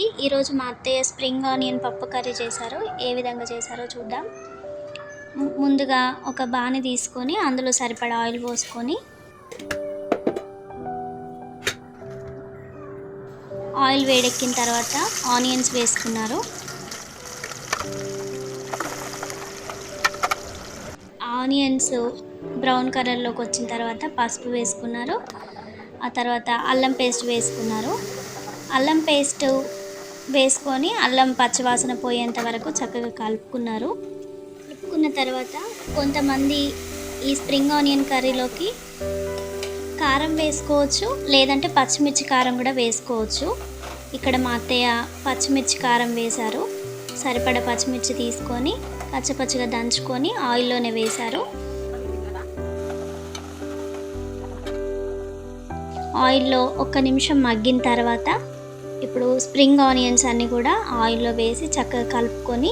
ఈరోజు మా అత్తయ్య స్ప్రింగ్ ఆనియన్ పప్పు కర్రీ చేశారు. ఏ విధంగా చేశారో చూద్దాం. ముందుగా ఒక బాణి తీసుకొని అందులో సరిపడా ఆయిల్ పోసుకొని ఆయిల్ వేడెక్కిన తర్వాత ఆనియన్స్ వేసుకున్నారు. ఆనియన్స్ బ్రౌన్ కలర్లోకి వచ్చిన తర్వాత పసుపు వేసుకున్నారు. ఆ తర్వాత అల్లం పేస్ట్ వేసుకున్నారు. అల్లం పేస్ట్ వేసుకొని అల్లం పచ్చివాసన పోయేంత వరకు చక్కగా కలుపుకున్నారు. కలుపుకున్న తర్వాత కొంతమంది ఈ స్ప్రింగ్ ఆనియన్ కర్రీలోకి కారం వేసుకోవచ్చు, లేదంటే పచ్చిమిర్చి కారం కూడా వేసుకోవచ్చు. ఇక్కడ మా అత్తయ్య పచ్చిమిర్చి కారం వేశారు. సరిపడ పచ్చిమిర్చి తీసుకొని పచ్చపచ్చగా దంచుకొని ఆయిల్లోనే వేశారు. ఆయిల్లో 1 నిమిషం మగ్గిన తర్వాత ఇప్పుడు స్ప్రింగ్ ఆనియన్స్ అన్నీ కూడా ఆయిల్లో వేసి చక్కగా కలుపుకొని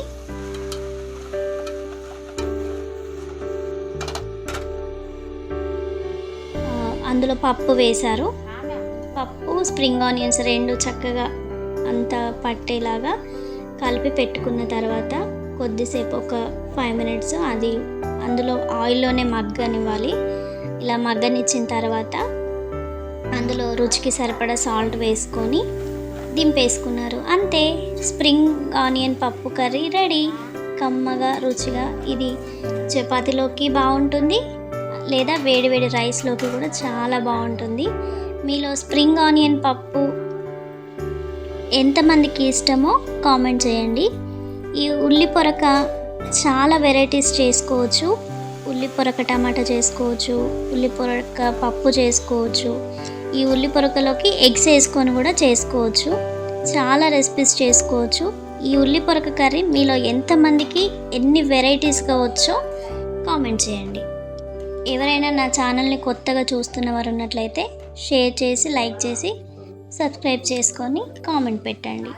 అందులో పప్పు వేశారు. పప్పు స్ప్రింగ్ ఆనియన్స్ రెండు చక్కగా అంతా పట్టేలాగా కలిపి పెట్టుకున్న తర్వాత కొద్దిసేపు ఒక 5 మినిట్స్ అది అందులో ఆయిల్లోనే మగ్గనివ్వాలి. ఇలా మగ్గనిచ్చిన తర్వాత అందులో రుచికి సరిపడా సాల్ట్ వేసుకొని దింపేసుకున్నారు. అంతే, స్ప్రింగ్ ఆనియన్ పప్పు కర్రీ రెడీ. కమ్మగా రుచిగా ఇది చపాతీలోకి బాగుంటుంది, లేదా వేడివేడి రైస్లోకి కూడా చాలా బాగుంటుంది. మీలో స్ప్రింగ్ ఆనియన్ పప్పు ఎంతమందికి ఇష్టమో కామెంట్ చేయండి. ఈ ఉల్లి పొరక చాలా వెరైటీస్ చేసుకోవచ్చు. ఉల్లి పొరక టమాటా చేసుకోవచ్చు, ఉల్లి పొరక పప్పు చేసుకోవచ్చు. ఈ ఉల్లి పొరకలోకి ఎగ్స్ వేసుకొని కూడా చేసుకోవచ్చు. చాలా రెసిపీస్ చేసుకోవచ్చు. ఈ ఉల్లి పొరక కర్రీ మీలో ఎంతమందికి ఎన్ని వెరైటీస్గా వచ్చో కామెంట్ చేయండి. ఎవరైనా నా ఛానల్ని కొత్తగా చూస్తున్న వారు ఉన్నట్లయితే షేర్ చేసి, లైక్ చేసి, సబ్స్క్రైబ్ చేసుకొని కామెంట్ పెట్టండి.